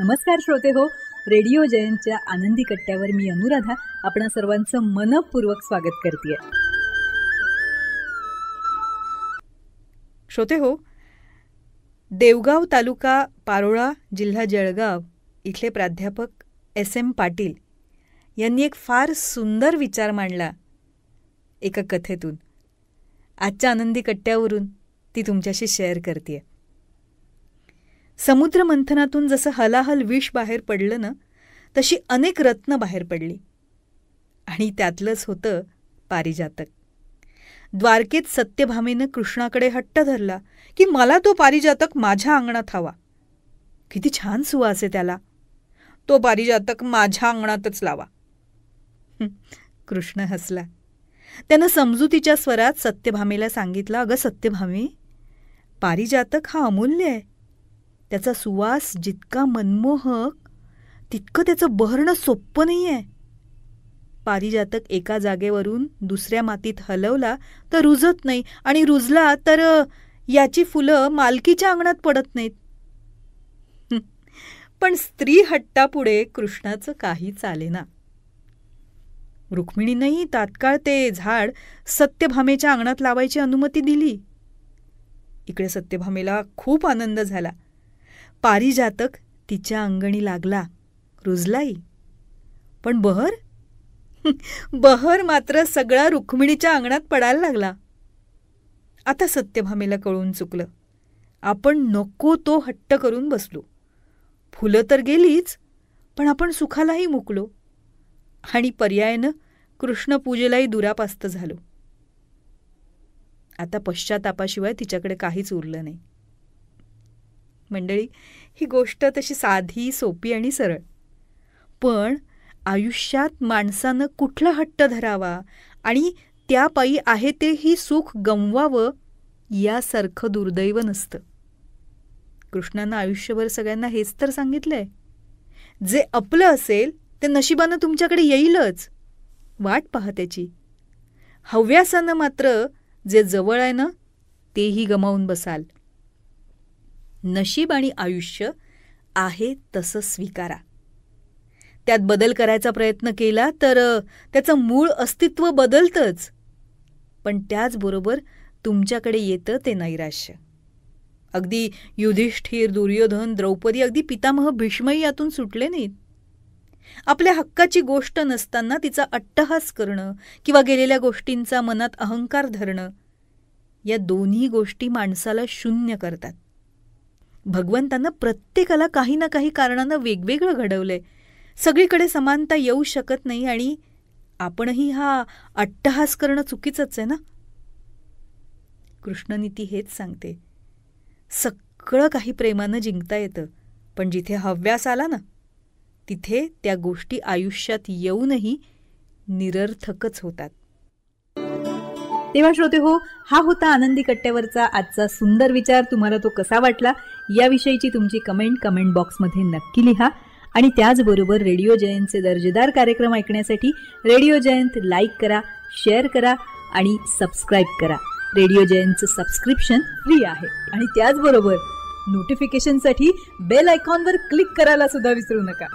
नमस्कार श्रोते हो, रेडिओ जयंतच्या आनंदी कट्ट्यावर मी अनुराधा आपणा सर्वांचं मनपूर्वक स्वागत करते. श्रोते हो, देवगाव तालुका पारोळा जिल्हा जळगाव इथले प्राध्यापक SM पाटील यांनी एक फार सुंदर विचार मांडला एका कथेतून. आजच्या आनंदी कट्ट्यावरून ती तुमच्याशी शेअर करते. समुद्र मंथनातून जसं हलाहल विष बाहेर पडलं ना, तशी अनेक रत्न बाहेर पडली आणि त्यातलंच होतं पारिजातक. द्वारकेत सत्यभामेनं कृष्णाकडे हट्ट धरला की मला तो पारिजातक माझ्या अंगणात हवा. किती छान सुवास आहे त्याला, तो पारिजातक माझ्या अंगणातच लावा. कृष्ण हसला. त्यानं समजुतीच्या स्वरात सत्यभामेला सांगितलं, अगं सत्यभामे, पारिजातक हा अमूल्य आहे. त्याचा सुवास जितका मनमोहक तितकं त्याचं बहरणं सोपं नाही आहे. पारिजातक एका जागेवरून दुसऱ्या मातीत हलवला तर रुजत नाही आणि रुजला तर याची फुलं मालकीच्या अंगणात पडत नाहीत. पण स्त्री हट्टापुढे कृष्णाचं काही चालेना. रुक्मिणीनंही तात्काळ ते झाड सत्यभामेच्या अंगणात लावायची अनुमती दिली. इकडे सत्यभामेला खूप आनंद झाला. पारिजातक तिच्या अंगणी लागला, रुजलाही. पण बहर मात्र सगळा रुक्मिणीच्या अंगणात पडायला लागला. आता सत्यभामेला कळून चुकलं. आपण नको तो हट्ट करून बसलो. फुलं तर गेलीच, पण आपण सुखालाही मुकलो आणि पर्यायानं कृष्णपूजेलाही दुरापास्त झालो. आता पश्चातापाशिवाय तिच्याकडे काहीच उरलं नाही. मंडळी, ही गोष्ट तशी साधी, सोपी आणि सरळ. पण आयुष्यात माणसानं कुठला हट्ट धरावा आणि त्यापायी आहे ते ही सुख गमवावं यासारखं दुर्दैव नसतं. कृष्णानं आयुष्यभर सगळ्यांना हेच तर सांगितलंय, जे आपलं असेल ते नशिबानं तुमच्याकडे येईलच, वाट पहा त्याची. हव्यासानं मात्र जे जवळ आहे ना, तेही गमावून बसाल. नशीब आणि आयुष्य आहे तसं स्वीकारा. त्यात बदल करायचा प्रयत्न केला तर त्याचं मूळ अस्तित्व बदलतंच, पण त्याचबरोबर तुमच्याकडे येतं ते नैराश्य. अगदी युधिष्ठिर, दुर्योधन, द्रौपदी, अगदी पितामह भीष्मही यातून सुटले नाहीत. आपल्या हक्काची गोष्ट नसताना तिचा अट्टहास करणं किंवा गेलेल्या गोष्टींचा मनात अहंकार धरणं, या दोन्ही गोष्टी माणसाला शून्य करतात. भगवंतानं प्रत्येकाला काही ना काही कारणानं वेगवेगळं घडवलंय. सगळीकडे समानता येऊ शकत नाही आणि आपणही हा अट्टहास करणं चुकीचंच आहे ना. कृष्णनीती हेच सांगते, सगळं काही प्रेमानं जिंकता येतं, पण जिथे हव्यास आला ना, तिथे त्या गोष्टी आयुष्यात येऊनही निरर्थकच होतात. तेव्हा श्रोते हो, हा होता आनंदी कट्ट्यावरचा आजचा सुंदर विचार. तुम्हाला तो कसा वाटला याविषयीची तुमची कमेंट बॉक्समध्ये नक्की लिहा. आणि त्याचबरोबर रेडिओ जयंतचे दर्जेदार कार्यक्रम ऐकण्यासाठी रेडिओ जयंत लाईक करा, शेअर करा आणि सबस्क्राईब करा. रेडिओ जयंतचं सबस्क्रिप्शन फ्री आहे. आणि त्याचबरोबर नोटिफिकेशनसाठी बेल आयकॉनवर क्लिक करायला सुद्धा विसरू नका.